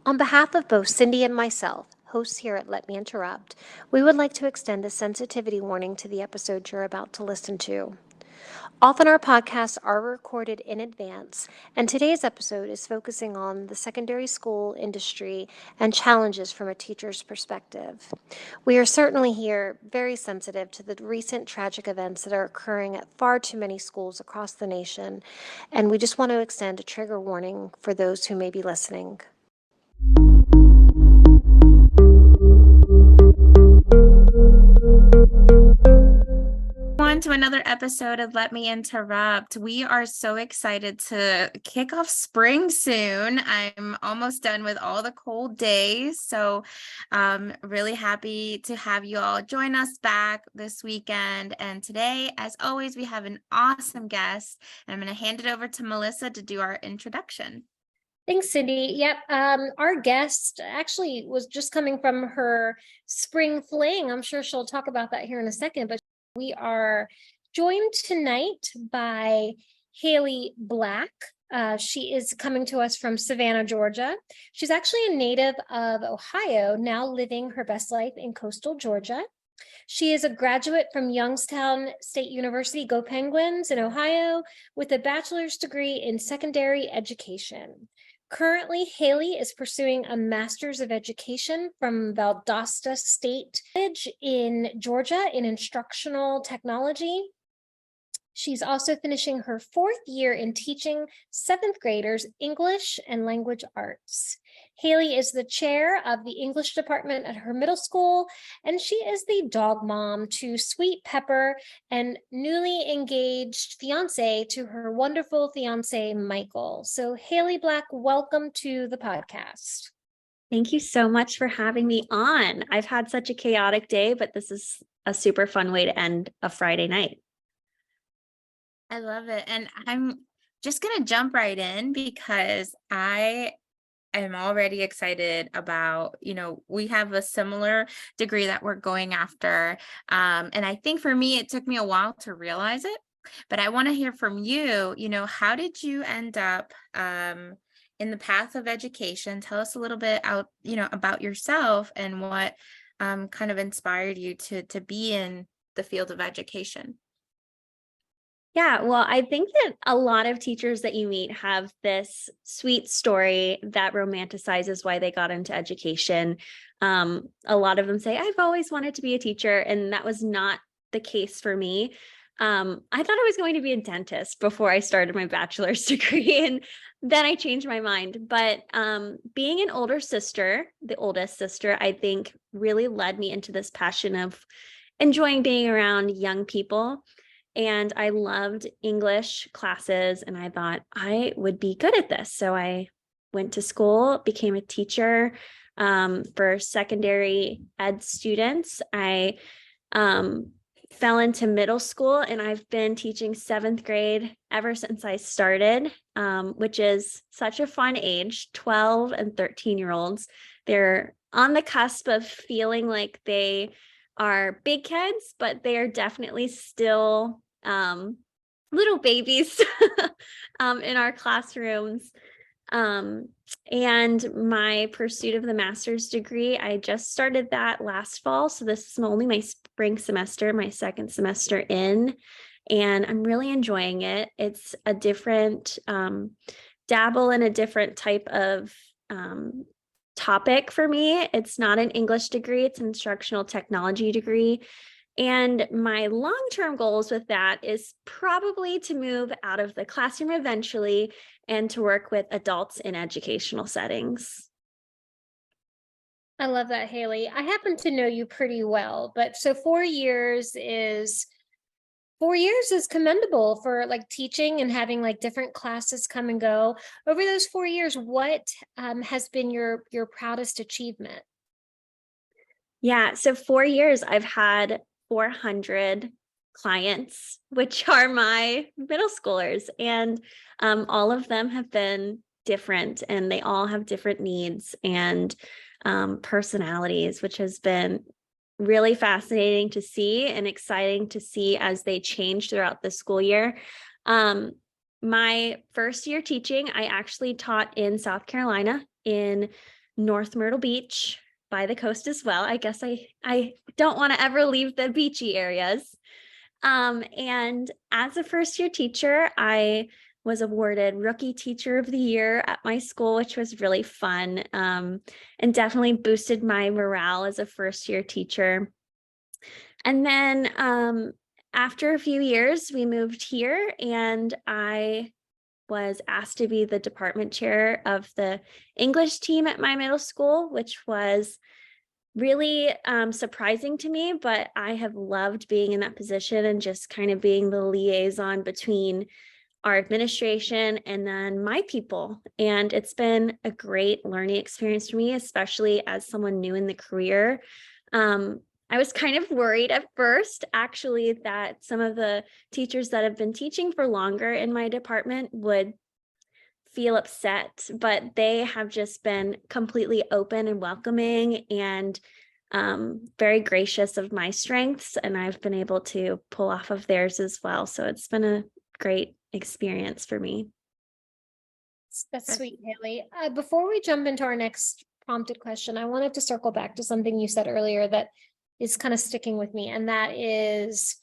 On behalf of both Cindy and myself, hosts here at Let Me Interrupt, we would like to extend a sensitivity warning to the episode you're about to listen to. Often our podcasts are recorded in advance, and today's episode is focusing on the secondary school industry and challenges from a teacher's perspective. We are certainly here very sensitive to the recent tragic events that are occurring at far too many schools across the nation, and we just want to extend a trigger warning for those who may be listening. On to another episode of Let Me Interrupt. We are so excited to kick off spring soon. I'm almost done with all the cold days, so really happy to have you all join us back this weekend. And today, as always, we have an awesome guest, and I'm going to hand it over to Melissa to do our introduction. Thanks, Cindy. Yep. Our guest actually was just coming from her spring fling. I'm sure she'll talk about that here in a second, but we are joined tonight by Hailey Black. She is coming to us from Savannah, Georgia. She's actually a native of Ohio, now living her best life in coastal Georgia. She is a graduate from Youngstown State University, Go Penguins, in Ohio, with a bachelor's degree in secondary education. Currently, Hailey is pursuing a Master's of Education from Valdosta State College in Georgia in Instructional Technology. She's also finishing her 4th year in teaching 7th graders English and language arts. Hailey is the chair of the English department at her middle school, and she is the dog mom to Sweet Pepper and newly engaged fiance to her wonderful fiance, Michael. So Hailey Black, welcome to the podcast. Thank you so much for having me on. I've had such a chaotic day, but this is a super fun way to end a Friday night. I love it. And I'm just going to jump right in because I am already excited about, we have a similar degree that we're going after. And I think for me, it took me a while to realize it, but I want to hear from you, how did you end up in the path of education? Tell us a little bit about yourself and what kind of inspired you to be in the field of education. Yeah, well, I think that a lot of teachers that you meet have this sweet story that romanticizes why they got into education. A lot of them say, I've always wanted to be a teacher, and that was not the case for me. I thought I was going to be a dentist before I started my bachelor's degree, and then I changed my mind. But being an older sister, the oldest sister, I think really led me into this passion of enjoying being around young people. And I loved English classes, and I thought I would be good at this. So I went to school, became a teacher for secondary ed students. I fell into middle school, and I've been teaching 7th grade ever since I started, which is such a fun age. 12 and 13-year-olds. They're on the cusp of feeling like they are big kids, but they are definitely still little babies in our classrooms. And my pursuit of the master's degree, I just started that last fall. So this is only my spring semester, my 2nd semester in, and I'm really enjoying it. It's a different dabble in a different type of topic for me. It's not an English degree, it's an instructional technology degree. And my long-term goals with that is probably to move out of the classroom eventually and to work with adults in educational settings. I love that, Hailey. I happen to know you pretty well, but so 4 years is commendable for like teaching and having like different classes come and go. Over those 4 years, what has been your proudest achievement? Yeah, so 4 years I've had 400 clients, which are my middle schoolers, and all of them have been different, and they all have different needs and personalities, which has been really fascinating to see and exciting to see as they change throughout the school year. My first year teaching, I actually taught in South Carolina in North Myrtle Beach by the coast as well. I guess I don't want to ever leave the beachy areas. And as a first year teacher, I was awarded Rookie Teacher of the Year at my school, which was really fun, and definitely boosted my morale as a first year teacher. And then after a few years, we moved here, and I was asked to be the department chair of the English team at my middle school, which was really surprising to me, but I have loved being in that position and just kind of being the liaison between our administration and then my people. And it's been a great learning experience for me, especially as someone new in the career. I was kind of worried at first, actually, that some of the teachers that have been teaching for longer in my department would feel upset, but they have just been completely open and welcoming and very gracious of my strengths, and I've been able to pull off of theirs as well. So it's been a great experience for me. That's sweet, Haley. Before we jump into our next prompted question, I wanted to circle back to something you said earlier that is kind of sticking with me, and that is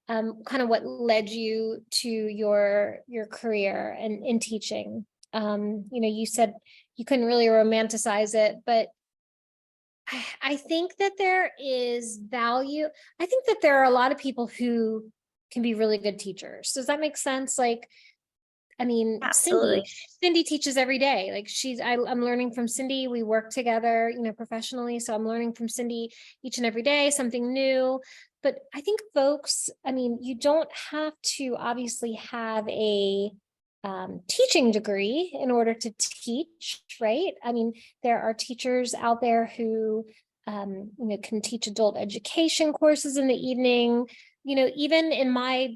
kind of what led you to your career and in teaching. You said you couldn't really romanticize it, but I think that there is value. I think that there are a lot of people who can be really good teachers. Does that make sense? Like, I mean, Absolutely. Cindy teaches every day. Like I'm learning from Cindy. We work together, professionally. So I'm learning from Cindy each and every day, something new. But I think folks, you don't have to obviously have a teaching degree in order to teach, right? There are teachers out there who, can teach adult education courses in the evening. Even in my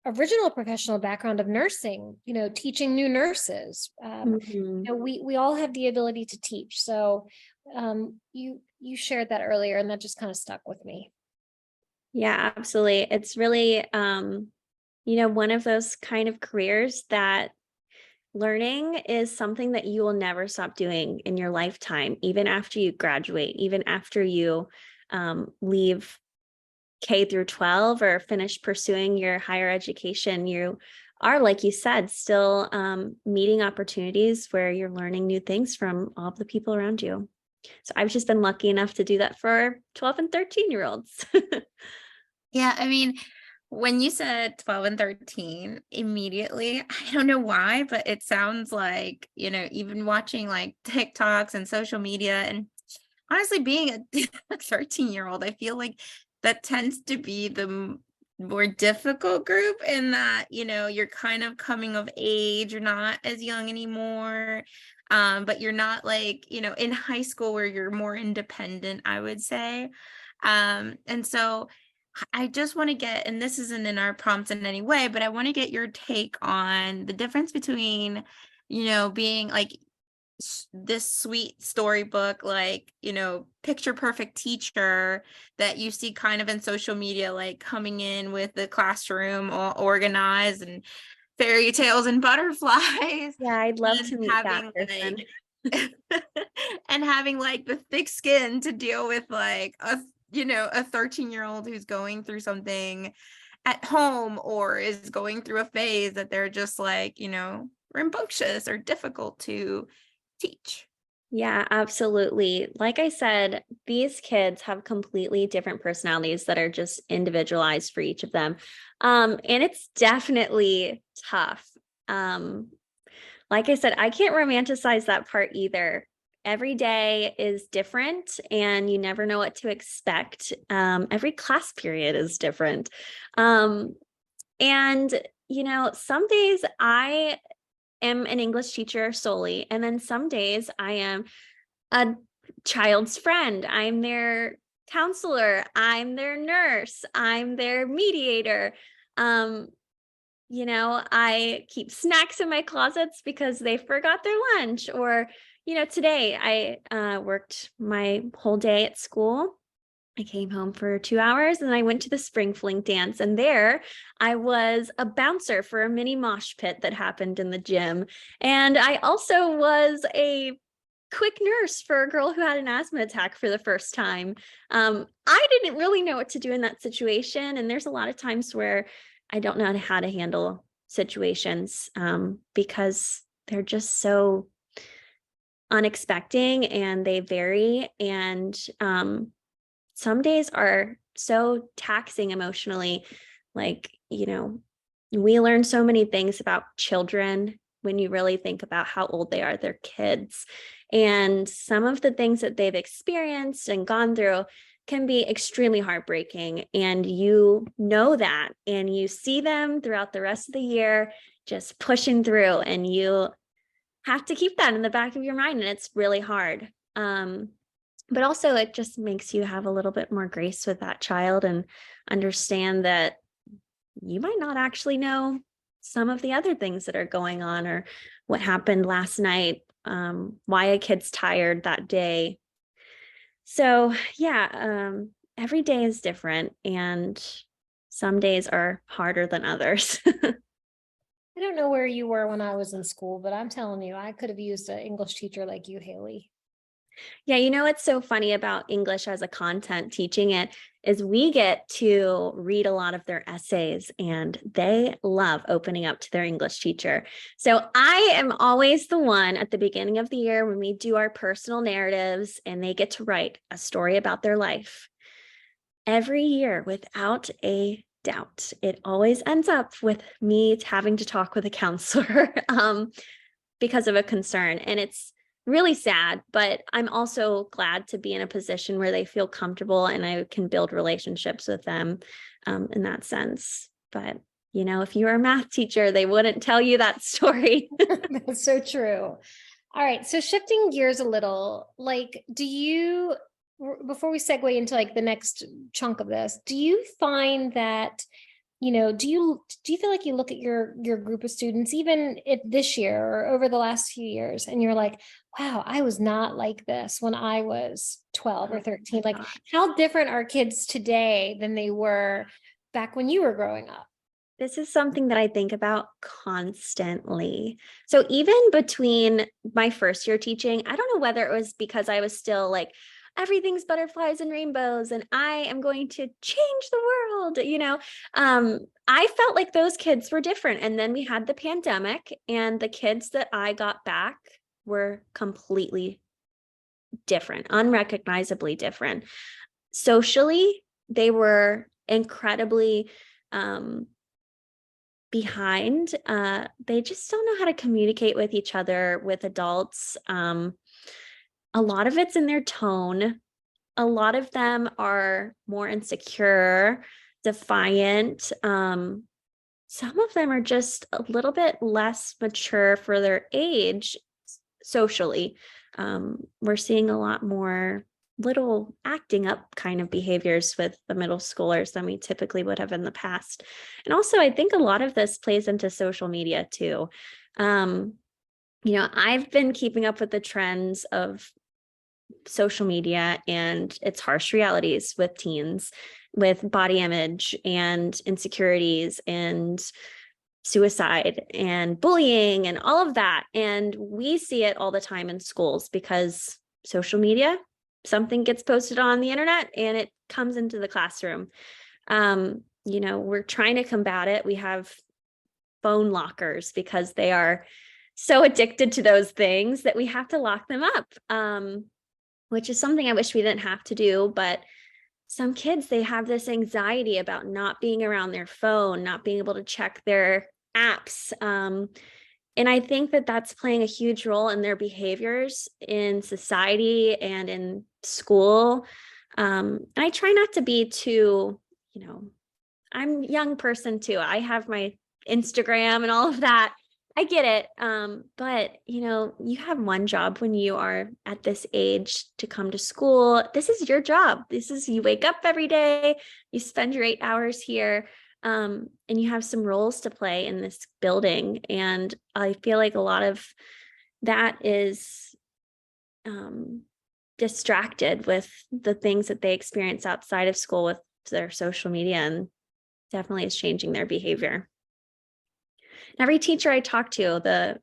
original professional background of nursing, teaching new nurses, we all have the ability to teach. So you shared that earlier, and that just kind of stuck with me. Yeah, absolutely. It's really, one of those kind of careers that learning is something that you will never stop doing in your lifetime, even after you graduate, even after you leave K through 12 or finish pursuing your higher education. You are, like you said, still meeting opportunities where you're learning new things from all of the people around you. So I've just been lucky enough to do that for 12 and 13-year-olds. Yeah, when you said 12 and 13, immediately, I don't know why, but it sounds like, even watching like TikToks and social media, and honestly, being a 13-year-old, I feel like that tends to be the more difficult group, in that, you're kind of coming of age, you're not as young anymore. But you're not like, in high school where you're more independent, I would say. And so I just want to get, and this isn't in our prompts in any way, but I want to get your take on the difference between, being like this sweet storybook, like, picture perfect teacher that you see kind of in social media, like coming in with the classroom all organized and fairy tales and butterflies. Yeah, I'd love and to meet that having person. and having like the thick skin to deal with like a 13-year-old who's going through something at home, or is going through a phase that they're just like, rambunctious or difficult to teach. Yeah, absolutely. Like I said, these kids have completely different personalities that are just individualized for each of them. And it's definitely tough. Like I said, I can't romanticize that part either. Every day is different and you never know what to expect. Every class period is different. And, some days I am an English teacher solely, and then some days I am a child's friend. I'm their counselor. I'm their nurse. I'm their mediator. I keep snacks in my closets because they forgot their lunch. Or, today I worked my whole day at school. I came home for 2 hours and I went to the spring fling dance, and there I was a bouncer for a mini mosh pit that happened in the gym. And I also was a quick nurse for a girl who had an asthma attack for the first time. I didn't really know what to do in that situation. And there's a lot of times where I don't know how to handle situations because they're just so unexpected and they vary. And some days are so taxing emotionally. Like, we learn so many things about children when you really think about how old they are. They're kids. And some of the things that they've experienced and gone through can be extremely heartbreaking. And you know that, and you see them throughout the rest of the year just pushing through, and you have to keep that in the back of your mind. And it's really hard. But also it just makes you have a little bit more grace with that child and understand that you might not actually know some of the other things that are going on, or what happened last night, why a kid's tired that day. So yeah, every day is different, and some days are harder than others. I don't know where you were when I was in school, but I'm telling you, I could have used an English teacher like you, Hailey. Yeah, what's so funny about English as a content, teaching it, is we get to read a lot of their essays, and they love opening up to their English teacher. So I am always the one at the beginning of the year when we do our personal narratives and they get to write a story about their life. Every year, without a doubt, it always ends up with me having to talk with a counselor because of a concern. And it's really sad, but I'm also glad to be in a position where they feel comfortable and I can build relationships with them in that sense. But, if you were a math teacher, they wouldn't tell you that story. That's so true. All right. So shifting gears a little, before we segue into like the next chunk of this, do you find that, do you feel like you look at your group of students, even this year or over the last few years, and you're like, wow, I was not like this when I was 12 or 13. Like, how different are kids today than they were back when you were growing up? This is something that I think about constantly. So even between my first year teaching, I don't know whether it was because I was still like, everything's butterflies and rainbows and I am going to change the world, I felt like those kids were different. And then we had the pandemic, and the kids that I got back were completely different, unrecognizably different. Socially, they were incredibly behind. They just don't know how to communicate with each other, with adults. A lot of it's in their tone. A lot of them are more insecure, defiant. Some of them are just a little bit less mature for their age socially. We're seeing a lot more little acting up kind of behaviors with the middle schoolers than we typically would have in the past. And also, I think a lot of this plays into social media too. I've been keeping up with the trends of social media and its harsh realities with teens, with body image and insecurities and suicide and bullying and all of that. And we see it all the time in schools because social media, something gets posted on the internet and it comes into the classroom. We're trying to combat it. We have phone lockers because they are so addicted to those things that we have to lock them up, which is something I wish we didn't have to do. But some kids, they have this anxiety about not being around their phone, not being able to check their apps. And I think that that's playing a huge role in their behaviors in society and in school. And I try not to be too, I'm a young person too. I have my Instagram and all of that. I get it. But you have one job when you are at this age to come to school. This is your job. You wake up every day, you spend your 8 hours here, and you have some roles to play in this building. And I feel like a lot of that is distracted with the things that they experience outside of school with their social media, and definitely is changing their behavior. Every teacher I talk to, the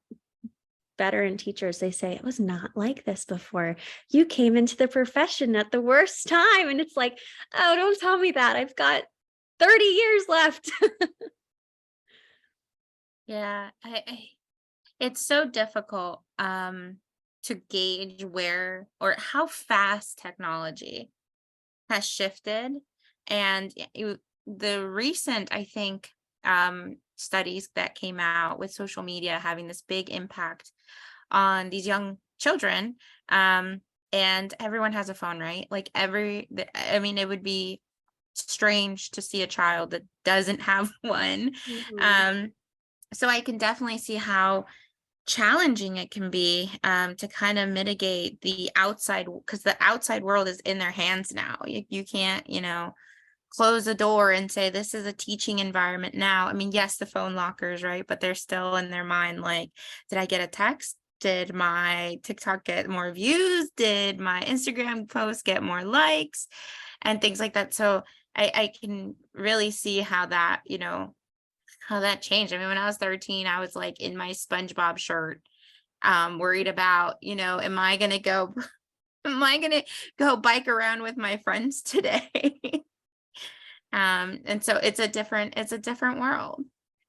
veteran teachers, they say it was not like this before. You came into the profession at the worst time. And it's like, oh, don't tell me that. I've got 30 years left. Yeah, it's so difficult to gauge where or how fast technology has shifted. And the recent, I think, studies that came out with social media having this big impact on these young children, and everyone has a phone, right? Like I mean, it would be strange to see a child that doesn't have one. So I can definitely see how challenging it can be, to kind of mitigate the outside, because the outside world is in their hands now. You can't, close the door and say this is a teaching environment now. I mean, yes, the phone lockers, right? But they're still in their mind like, did I get a text? Did my TikTok get more views? Did my Instagram post get more likes? And things like that. So I can really see how that, how that changed. I mean, when I was 13, I was like in my SpongeBob shirt, worried about, am I gonna go bike around with my friends today? And so it's a different world.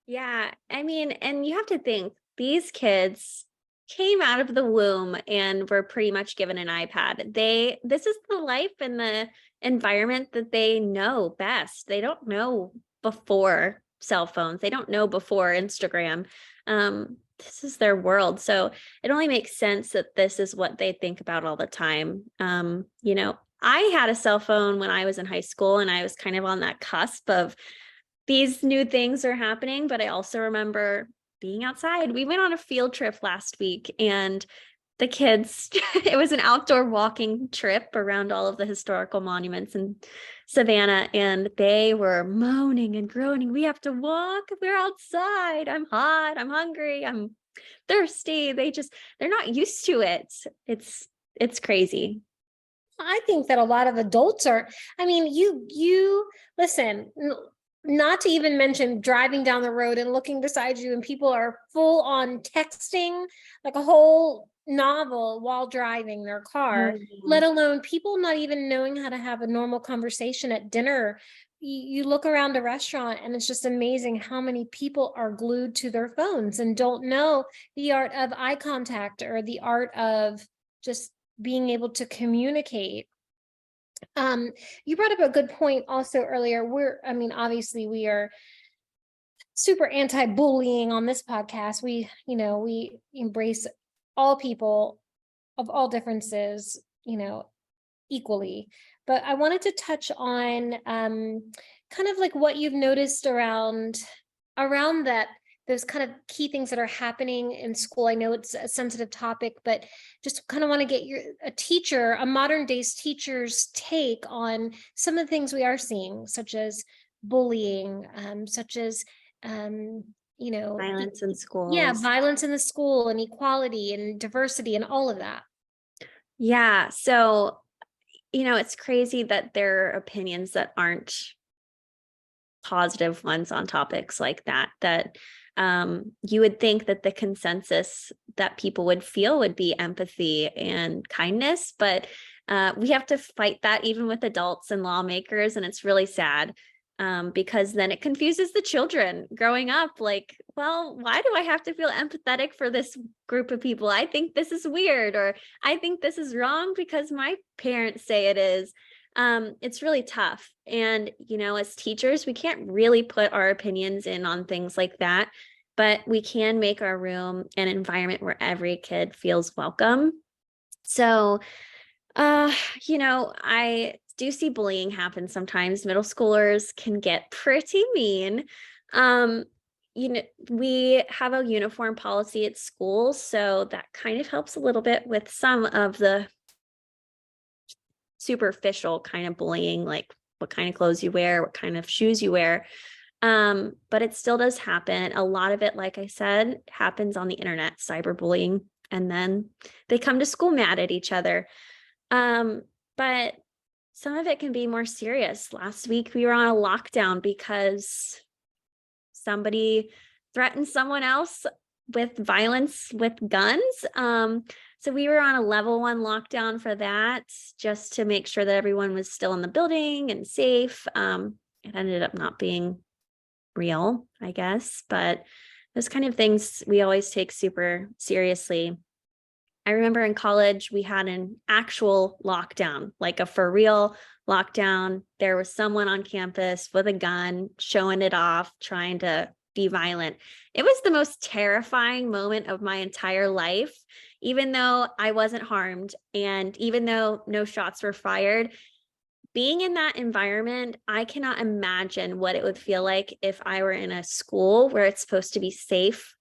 Yeah. I mean, and you have to think these kids came out of the womb and were pretty much given an iPad. This is the life and the environment that they know best. They don't know before cell phones. They don't know before Instagram. This is their world. So it only makes sense that this is what they think about all the time. I had a cell phone when I was in high school, and I was kind of on that cusp of these new things are happening. But I also remember being outside. We went on a field trip last week, and the kids, it was an outdoor walking trip around all of the historical monuments in Savannah, and they were moaning and groaning. We have to walk. We're outside. I'm hot. I'm hungry. I'm thirsty. They're not used to it. It's crazy. I think that a lot of adults are, I mean, you listen, not to even mention driving down the road and looking beside you and people are full on texting like a whole novel while driving their car, let alone people not even knowing how to have a normal conversation at dinner. You look around a restaurant and it's just amazing how many people are glued to their phones and don't know the art of eye contact or the art of just being able to communicate. You brought up a good point also earlier. Obviously we are super anti-bullying on this podcast. We embrace all people of all differences, equally. But I wanted to touch on kind of like what you've noticed around that, those kind of key things that are happening in school. I know it's a sensitive topic, but just kind of want to get a modern days teacher's take on some of the things we are seeing, such as bullying, such as, Violence in schools. Yeah, violence in the school and equality and diversity and all of that. Yeah. So, it's crazy that there are opinions that aren't positive ones on topics like that you would think that the consensus that people would feel would be empathy and kindness, but we have to fight that even with adults and lawmakers, and it's really sad because then it confuses the children growing up. Like, well, why do I have to feel empathetic for this group of people? I think this is weird, or I think this is wrong because my parents say it is. It's really tough. And, as teachers, we can't really put our opinions in on things like that, but we can make our room an environment where every kid feels welcome. So, I do see bullying happen sometimes. Middle schoolers can get pretty mean. We have a uniform policy at school, so that kind of helps a little bit with some of the superficial kind of bullying, like what kind of clothes you wear, what kind of shoes you wear. But it still does happen. A lot of it, like I said, happens on the internet, cyberbullying, and then they come to school mad at each other. But some of it can be more serious. Last week we were on a lockdown because somebody threatened someone else with violence with guns. So we were on a level 1 lockdown for that, just to make sure that everyone was still in the building and safe. It ended up not being real, I guess, but those kind of things we always take super seriously. I remember in college, we had an actual lockdown, like a for real lockdown. There was someone on campus with a gun showing it off, trying to be violent. It was the most terrifying moment of my entire life, even though I wasn't harmed and even though no shots were fired. Being in that environment, I cannot imagine what it would feel like if I were in a school where it's supposed to be safe.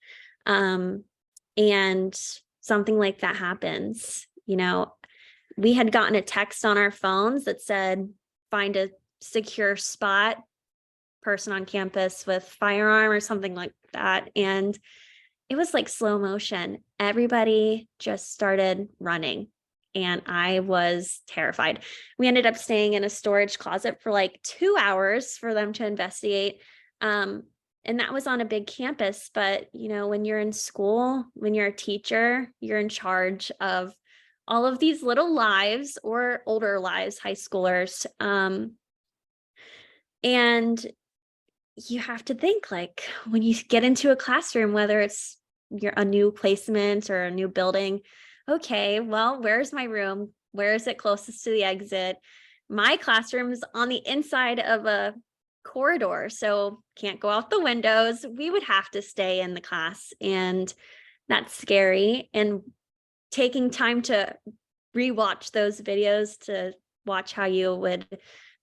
And something like that happens. We had gotten a text on our phones that said, find a secure spot, person on campus with firearm or something like that. And it was like slow motion. Everybody just started running. And I was terrified. We ended up staying in a storage closet for like 2 hours for them to investigate. And that was on a big campus. But, when you're in school, when you're a teacher, you're in charge of all of these little lives or older lives, high schoolers. And you have to think, like, when you get into a classroom, whether it's a new placement or a new building, okay, well, where's my room? Where is it closest to the exit? My classroom's on the inside of a corridor, so can't go out the windows. We would have to stay in the class, and that's scary. And taking time to rewatch those videos to watch how you would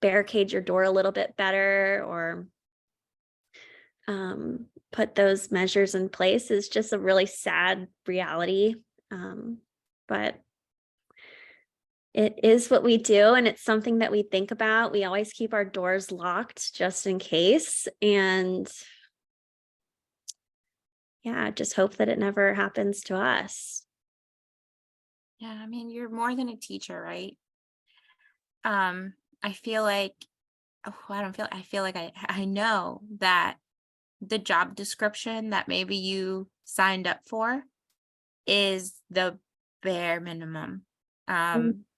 barricade your door a little bit better or put those measures in place is just a really sad reality. But it is what we do, and it's something that we think about. We always keep our doors locked just in case. And yeah, just hope that it never happens to us. Yeah, I mean, you're more than a teacher, right? I feel like, I feel like I know that the job description that maybe you signed up for is the bare minimum.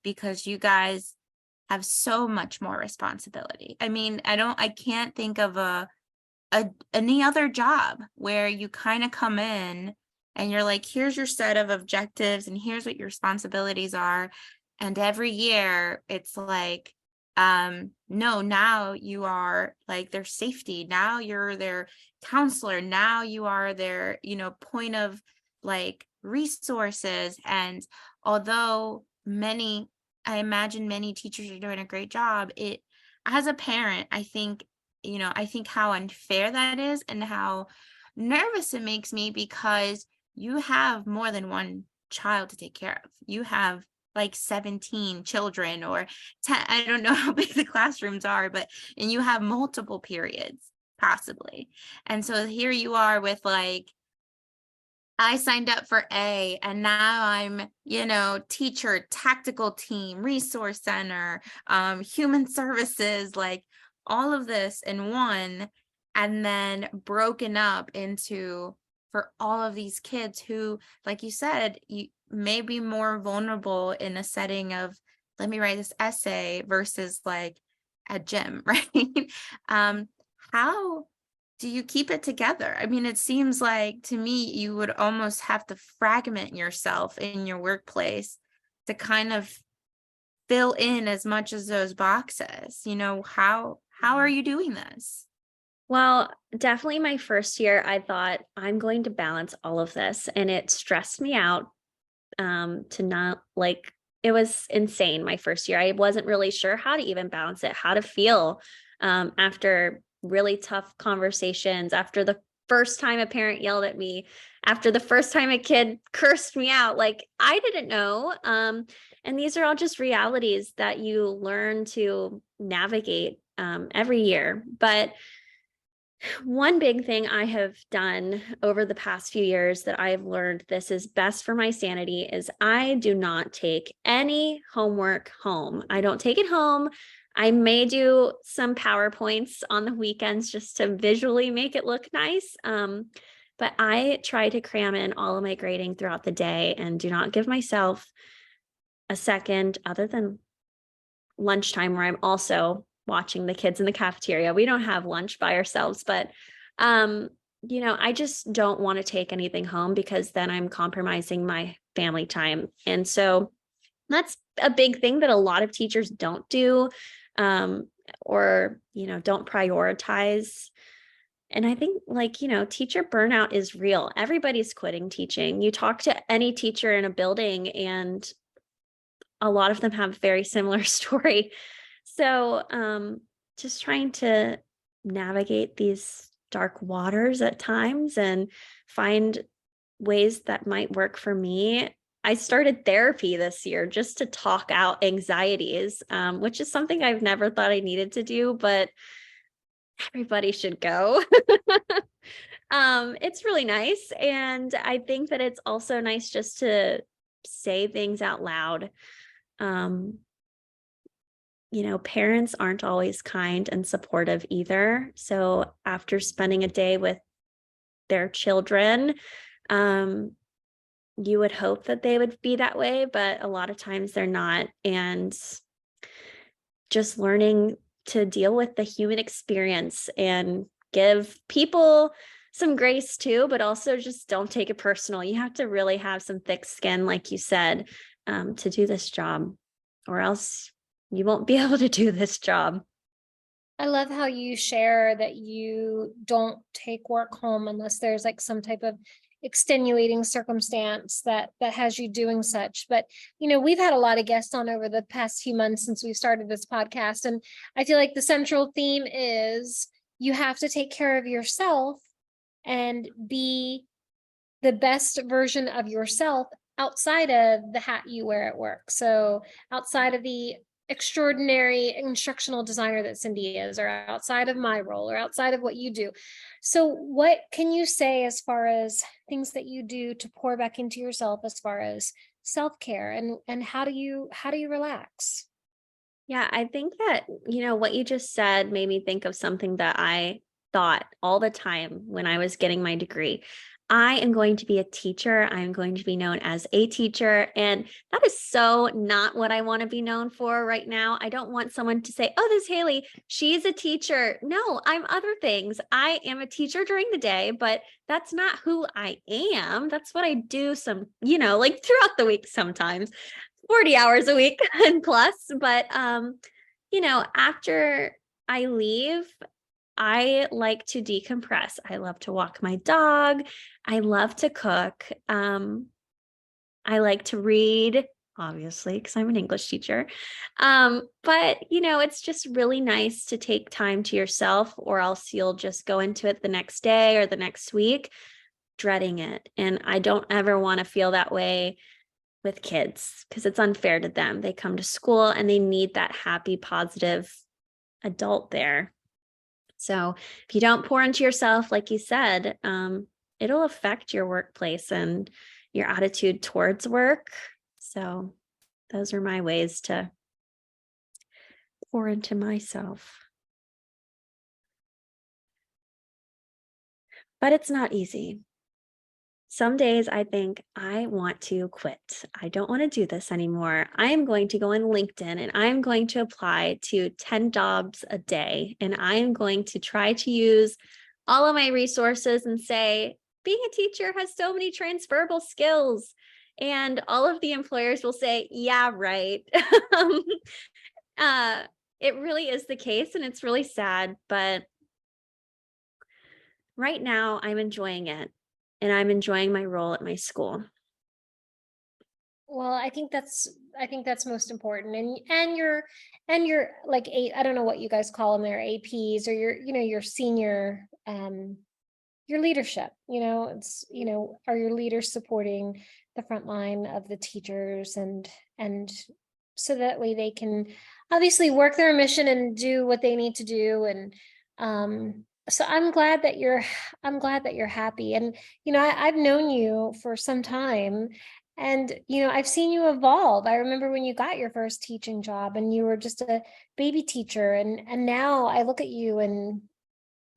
Because you guys have so much more responsibility. I mean, I can't think of any other job where you kind of come in and you're like, here's your set of objectives and here's what your responsibilities are. And every year it's like, no, now you are like their safety. Now you're their counselor. Now you are their, point of like resources. And although I imagine many teachers are doing a great job, as a parent, I think how unfair that is and how nervous it makes me, because you have more than one child to take care of. You have like 17 children or 10, I don't know how big the classrooms are, and you have multiple periods possibly. And so here you are with like, I signed up for A and now I'm, teacher, tactical team, resource center, human services, like all of this in one, and then broken up into for all of these kids who, like you said, you may be more vulnerable in a setting of, let me write this essay versus like a gym, right? How do you keep it together? I mean, it seems like to me, you would almost have to fragment yourself in your workplace to kind of fill in as much as those boxes. How are you doing this? Well, definitely my first year, I thought I'm going to balance all of this, and it stressed me out to not like, it was insane my first year. I wasn't really sure how to even balance it, how to feel after really tough conversations, after the first time a parent yelled at me, after the first time a kid cursed me out. Like, I didn't know. And these are all just realities that you learn to navigate every year. But one big thing I have done over the past few years that I've learned this is best for my sanity is I do not take any homework home. I don't take it home. I may do some PowerPoints on the weekends just to visually make it look nice. but I try to cram in all of my grading throughout the day and do not give myself a second other than lunchtime where I'm also watching the kids in the cafeteria. We don't have lunch by ourselves, but I just don't want to take anything home because then I'm compromising my family time. And so that's a big thing that a lot of teachers don't do, or don't prioritize. And I think teacher burnout is real. Everybody's quitting teaching. You talk to any teacher in a building and a lot of them have a very similar story. So just trying to navigate these dark waters at times and find ways that might work for me. I started therapy this year just to talk out anxieties, which is something I've never thought I needed to do, but everybody should go. It's really nice. And I think that it's also nice just to say things out loud. Parents aren't always kind and supportive either. So after spending a day with their children, you would hope that they would be that way, but a lot of times they're not. And just learning to deal with the human experience and give people some grace too, but also just don't take it personal. You have to really have some thick skin, like you said, to do this job, or else you won't be able to do this job. I love how you share that you don't take work home unless there's like some type of extenuating circumstance that has you doing such. But we've had a lot of guests on over the past few months since we started this podcast, and I feel like the central theme is you have to take care of yourself and be the best version of yourself outside of the hat you wear at work. So outside of the extraordinary instructional designer that Cindy is, or outside of my role, or outside of what you do. So what can you say as far as things that you do to pour back into yourself as far as self-care, and how do you relax? Yeah, I think that, what you just said made me think of something that I thought all the time when I was getting my degree. I am going to be a teacher. I am going to be known as a teacher. And that is so not what I want to be known for right now. I don't want someone to say, oh, this Hailey, she's a teacher. No, I'm other things. I am a teacher during the day, but that's not who I am. That's what I do like throughout the week sometimes. 40 hours a week and plus. But, after I leave, I like to decompress. I love to walk my dog. I love to cook. I like to read, obviously, because I'm an English teacher. But, it's just really nice to take time to yourself, or else you'll just go into it the next day or the next week, dreading it. And I don't ever want to feel that way with kids because it's unfair to them. They come to school and they need that happy, positive adult there. So if you don't pour into yourself, like you said, it'll affect your workplace and your attitude towards work. So those are my ways to pour into myself. But it's not easy. Some days I think I want to quit. I don't want to do this anymore. I am going to go on LinkedIn and I'm going to apply to 10 jobs a day. And I am going to try to use all of my resources and say, being a teacher has so many transferable skills. And all of the employers will say, yeah, right. It really is the case, and it's really sad, but right now I'm enjoying it. And I'm enjoying my role at my school. Well, I think that's most important. And your like I don't know what you guys call them, their APs, or your senior your leadership. It's are your leaders supporting the front line of the teachers, and so that way they can obviously work their mission and do what they need to do. And so I'm glad that you're happy. And I've known you for some time, and I've seen you evolve. I remember when you got your first teaching job and you were just a baby teacher, and now I look at you and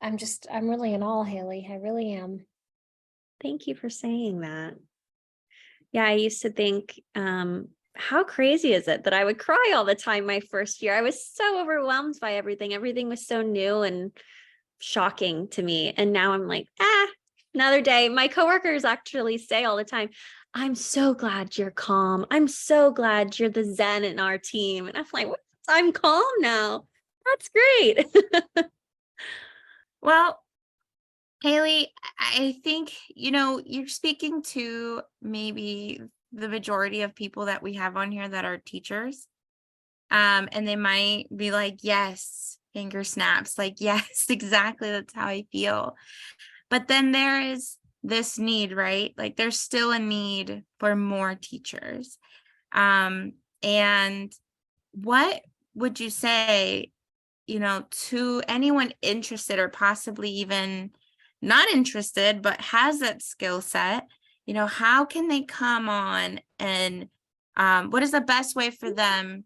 I'm really in awe, Hailey. I really am. Thank you for saying that. Yeah, I used to think, how crazy is it that I would cry all the time my first year? I was so overwhelmed by everything. Everything was so new and shocking to me. And now I'm like, another day. My coworkers actually say all the time, I'm so glad you're calm. I'm so glad you're the Zen in our team. And I'm like, what? I'm calm now. That's great. Well, Hailey, I think, you're speaking to maybe the majority of people that we have on here that are teachers. And they might be like, yes, finger snaps, like, yes, exactly. That's how I feel. But then there is this need, right? Like there's still a need for more teachers. And what would you say, to anyone interested or possibly even not interested, but has that skill set, how can they come on and what is the best way for them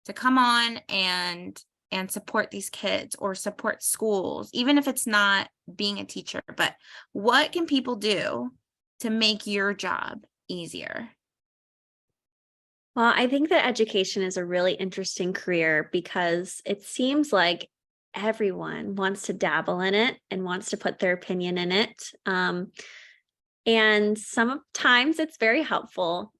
to come on and support these kids or support schools, even if it's not being a teacher, but what can people do to make your job easier? Well, I think that education is a really interesting career because it seems like everyone wants to dabble in it and wants to put their opinion in it. And sometimes it's very helpful.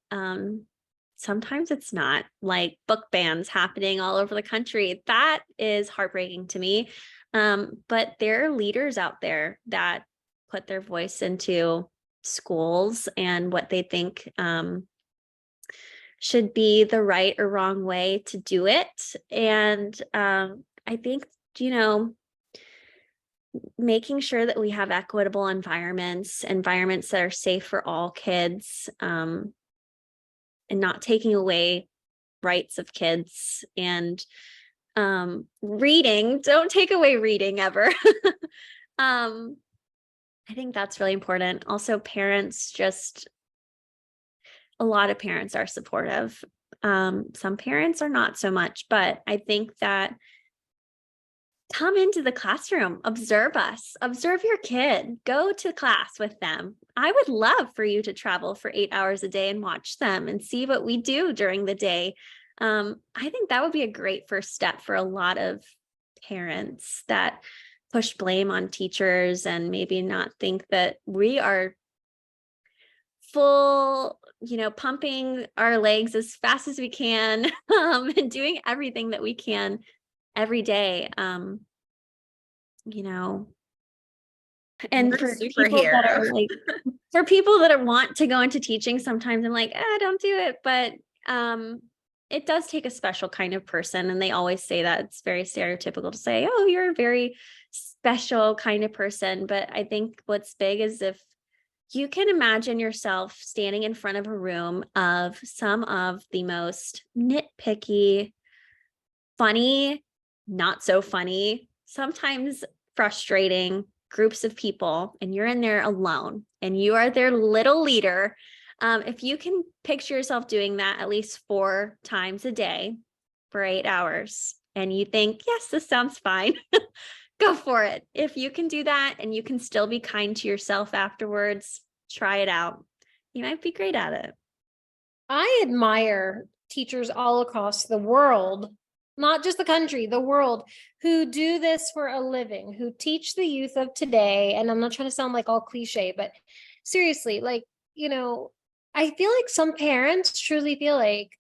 Sometimes it's not, like book bans happening all over the country. That is heartbreaking to me. But there are leaders out there that put their voice into schools and what they think should be the right or wrong way to do it. And I think, making sure that we have equitable environments that are safe for all kids, and not taking away rights of kids, and reading, don't take away reading ever. I think that's really important. Also, parents, just a lot of parents are supportive. Some parents are not so much, but I think that come into the classroom, observe us, observe your kid, go to class with them. I would love for you to travel for 8 hours a day and watch them and see what we do during the day. I think that would be a great first step for a lot of parents that push blame on teachers and maybe not think that we are full, pumping our legs as fast as we can, and doing everything that we can every day. And You're a for people that are superhero. like, for people that want to go into teaching, sometimes I'm like, don't do it. But it does take a special kind of person. And they always say that it's very stereotypical to say, oh, you're a very special kind of person. But I think what's big is if you can imagine yourself standing in front of a room of some of the most nitpicky, funny, not so funny, sometimes frustrating groups of people, and you're in there alone and you are their little leader. If you can picture yourself doing that at least 4 times a day for 8 hours and you think, yes, this sounds fine, go for it. If you can do that and you can still be kind to yourself afterwards, try it out. You might be great at it. I admire teachers all across the world, not just the country, the world, who do this for a living, who teach the youth of today. And I'm not trying to sound like all cliche, but seriously, like, I feel like some parents truly feel like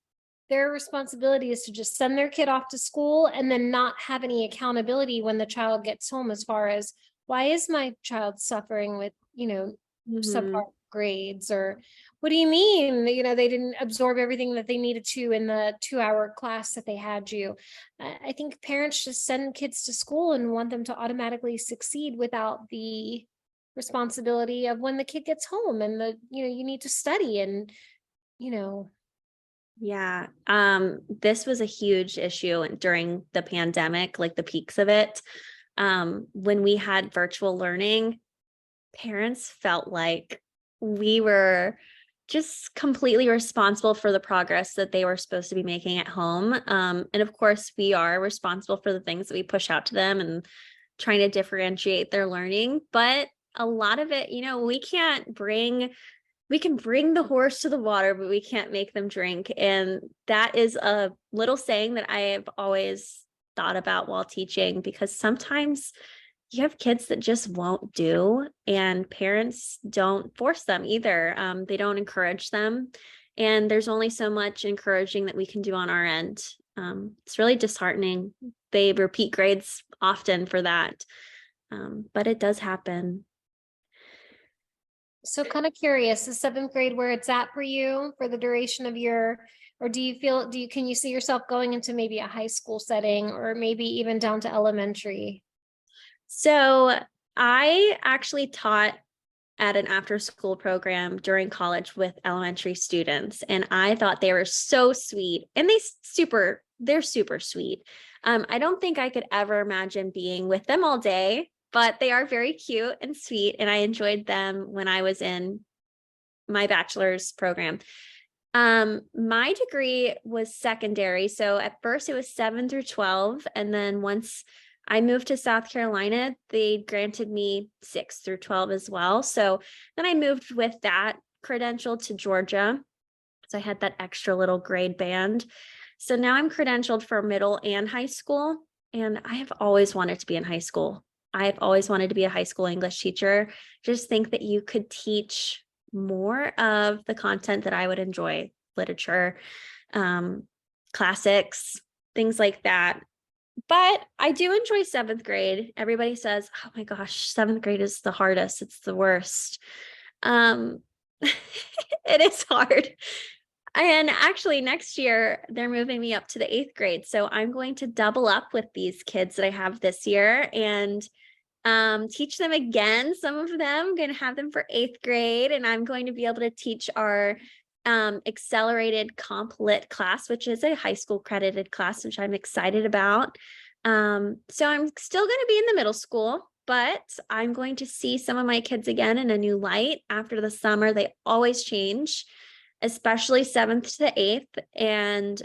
their responsibility is to just send their kid off to school and then not have any accountability when the child gets home, as far as, why is my child suffering with, subpar grades, or what do you mean, they didn't absorb everything that they needed to in the 2-hour class that they had you. I think parents just send kids to school and want them to automatically succeed without the responsibility of when the kid gets home and you need to study and. Yeah. This was a huge issue during the pandemic, like the peaks of it. When we had virtual learning, parents felt like we were just completely responsible for the progress that they were supposed to be making at home. And of course, we are responsible for the things that we push out to them and trying to differentiate their learning. But a lot of it, we can bring the horse to the water, but we can't make them drink. And that is a little saying that I have always thought about while teaching, because sometimes you have kids that just won't do, and parents don't force them either. They don't encourage them. And there's only so much encouraging that we can do on our end. It's really disheartening. They repeat grades often for that. But it does happen. So kind of curious, is seventh grade where it's at for you for the duration of your, or can you see yourself going into maybe a high school setting, or maybe even down to elementary? So I actually taught at an after school program during college with elementary students, and I thought they were so sweet, and they're super sweet. I don't think I could ever imagine being with them all day, but they are very cute and sweet, and I enjoyed them when I was in my bachelor's program. My degree was secondary. So at first it was 7 through 12. And then once I moved to South Carolina, they granted me 6 through 12 as well. So then I moved with that credential to Georgia. So I had that extra little grade band. So now I'm credentialed for middle and high school. And I have always wanted to be in high school. I've always wanted to be a high school English teacher. Just think that you could teach more of the content that I would enjoy, literature, classics, things like that. But I do enjoy seventh grade. Everybody says, oh my gosh, seventh grade is the hardest. It's the worst. It is hard. And actually next year, they're moving me up to the 8th grade. So I'm going to double up with these kids that I have this year and teach them again. Some of them, I'm going to have them for 8th grade, and I'm going to be able to teach our accelerated comp lit class, which is a high school credited class, which I'm excited about. So I'm still going to be in the middle school, but I'm going to see some of my kids again in a new light after the summer. They always change, especially 7th to 8th. And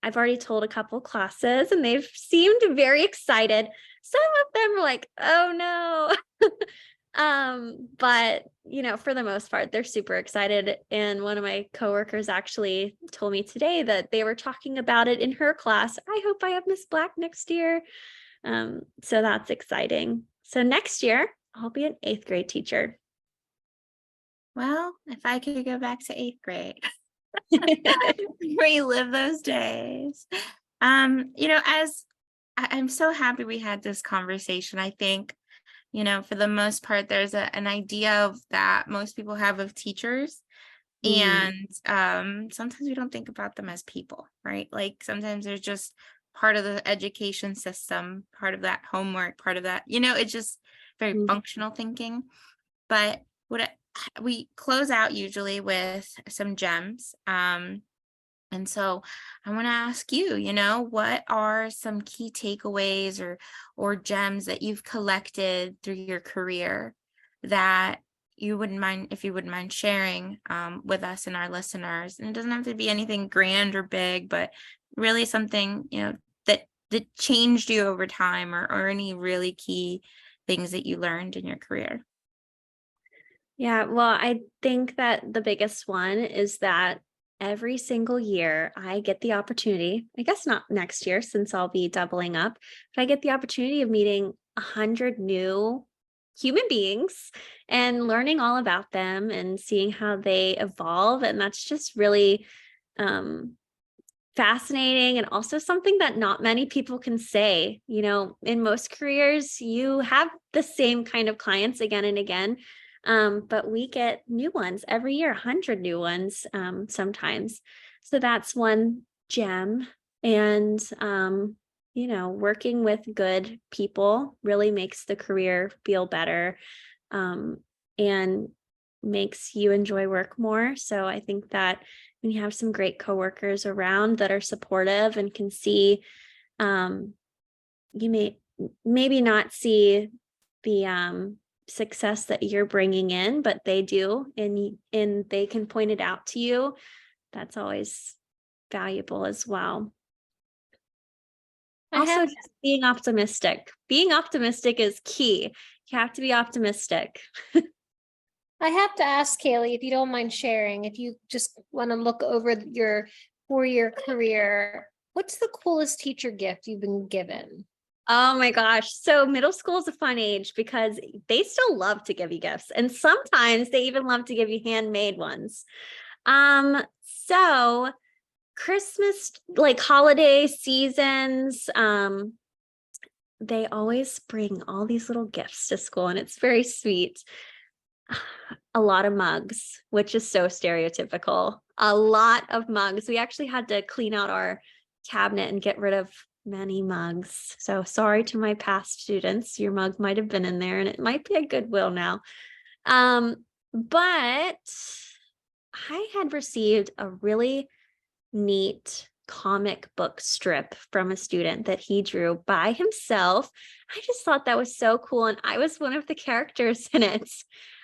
I've already told a couple classes, and they've seemed very excited. Some of them are like, oh no. But for the most part, they're super excited. And one of my coworkers actually told me today that they were talking about it in her class. I hope I have Miss Black next year. So that's exciting. So next year I'll be an 8th grade teacher. Well, if I could go back to 8th grade, relive those days. As I'm so happy we had this conversation. I think, for the most part, there's an idea of that most people have of teachers. And sometimes we don't think about them as people, right? Like sometimes they're just part of the education system, part of that homework, part of that, it's just very functional thinking. But we close out usually with some gems. And so I want to ask you, what are some key takeaways or gems that you've collected through your career that you wouldn't mind sharing with us and our listeners? And it doesn't have to be anything grand or big, but really something, that changed you over time, or any really key things that you learned in your career. Yeah, well, I think that the biggest one is that every single year I get the opportunity, I guess not next year since I'll be doubling up, but I get the opportunity of meeting 100 new human beings and learning all about them and seeing how they evolve. And that's just really fascinating, and also something that not many people can say. In most careers, you have the same kind of clients again and again. But we get new ones every year, 100 new ones sometimes. So that's one gem. And, working with good people really makes the career feel better and makes you enjoy work more. So I think that when you have some great coworkers around that are supportive and can see, you may maybe not see the success that you're bringing in, but they do, and they can point it out to you. That's always valuable as well. I Also, have just being optimistic. Being optimistic is key. You have to be optimistic. I have to ask Hailey, if you don't mind sharing, if you just want to look over your 4-year career, what's the coolest teacher gift you've been given? Oh my gosh. So middle school is a fun age because they still love to give you gifts. And sometimes they even love to give you handmade ones. So Christmas, like holiday seasons, they always bring all these little gifts to school and it's very sweet. A lot of mugs, which is so stereotypical. A lot of mugs. We actually had to clean out our cabinet and get rid of many mugs. So sorry to my past students. Your mug might have been in there and it might be at Goodwill now. But I had received a really neat comic book strip from a student that he drew by himself. I just thought that was so cool. And I was one of the characters in it.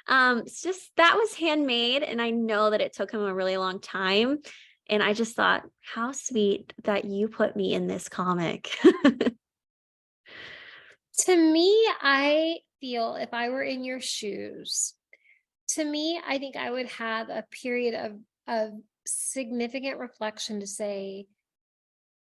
It's just that was handmade. And I know that it took him a really long time. And I just thought, how sweet that you put me in this comic. To me, I feel if I were in your shoes, to me, I think I would have a period of significant reflection to say,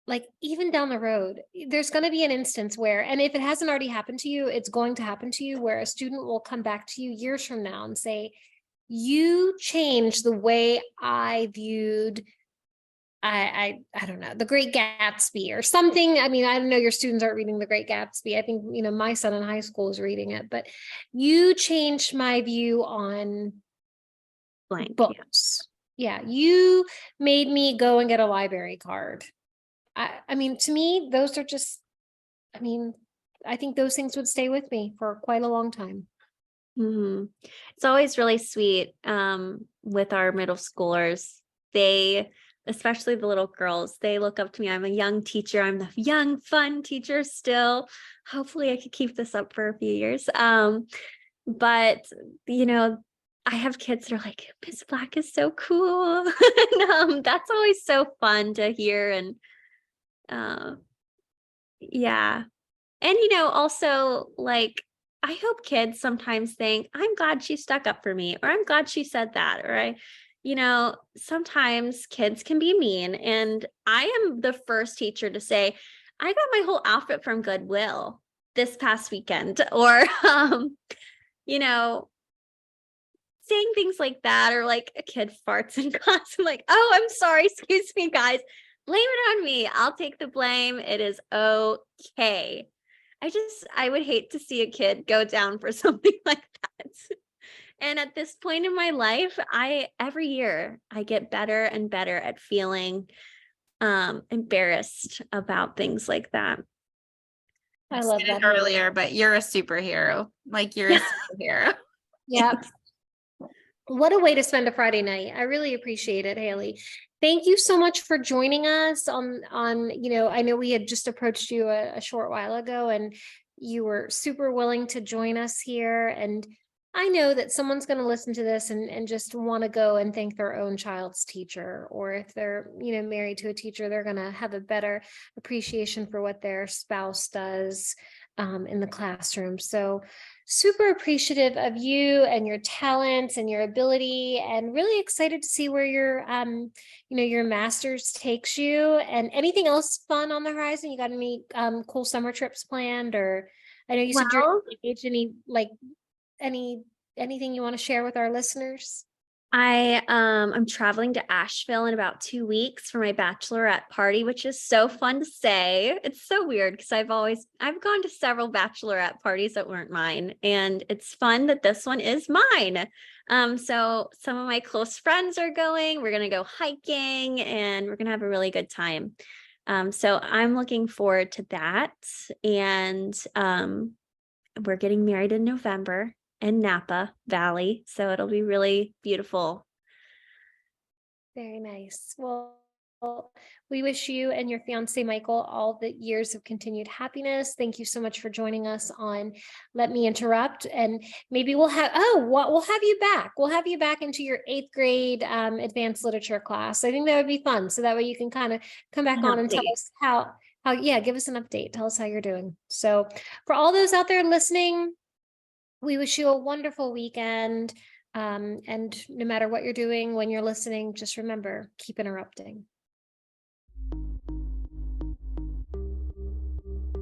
like, even down the road, there's going to be an instance where, and if it hasn't already happened to you, it's going to happen to you, where a student will come back to you years from now and say, you changed the way I viewed, I don't know, The Great Gatsby or something. I mean, I don't know, your students aren't reading The Great Gatsby. I think, my son in high school is reading it, but you changed my view on Blank. books. Yeah, you made me go and get a library card. I mean, to me, those are just, I think those things would stay with me for quite a long time. Mm-hmm. It's always really sweet with our middle schoolers. They, especially the little girls, they look up to me. I'm a young teacher. I'm the young, fun teacher still. Hopefully I could keep this up for a few years. But I have kids that are like, Miss Black is so cool. And that's always so fun to hear. And yeah. And also like I hope kids sometimes think, I'm glad she stuck up for me, or I'm glad she said that, or sometimes kids can be mean. And I am the first teacher to say, I got my whole outfit from Goodwill this past weekend, or, saying things like that, or like a kid farts in class. I'm like, oh, I'm sorry. Excuse me, guys. Blame it on me. I'll take the blame. It is okay. I would hate to see a kid go down for something like that. And at this point in my life, every year I get better and better at feeling embarrassed about things like that. I love said that. it earlier, but you're a superhero. Like you're a superhero. Yep. What a way to spend a Friday night. I really appreciate it, Hailey. Thank you so much for joining us I know we had just approached you a short while ago and you were super willing to join us here. And I know that someone's going to listen to this and just want to go and thank their own child's teacher, or if they're, married to a teacher, they're going to have a better appreciation for what their spouse does in the classroom. So super appreciative of you and your talents and your ability, and really excited to see where your master's takes you. And anything else fun on the horizon? You got any cool summer trips planned? Or I know you said you're engaged. Anything you want to share with our listeners? I'm traveling to Asheville in about 2 weeks for my bachelorette party, which is so fun to say. It's so weird because I've gone to several bachelorette parties that weren't mine, and it's fun that this one is mine. So some of my close friends are going. We're gonna go hiking and we're gonna have a really good time. So I'm looking forward to that. And we're getting married in November in Napa Valley. So it'll be really beautiful. Very nice. Well, we wish you and your fiance, Michael, all the years of continued happiness. Thank you so much for joining us on Let Me Interrupt. And maybe we'll have you back. We'll have you back into your 8th grade advanced literature class. I think that would be fun. So that way you can kind of come back on and tell us Give us an update. Tell us how you're doing. So for all those out there listening, we wish you a wonderful weekend. And no matter what you're doing when you're listening, just remember, keep interrupting.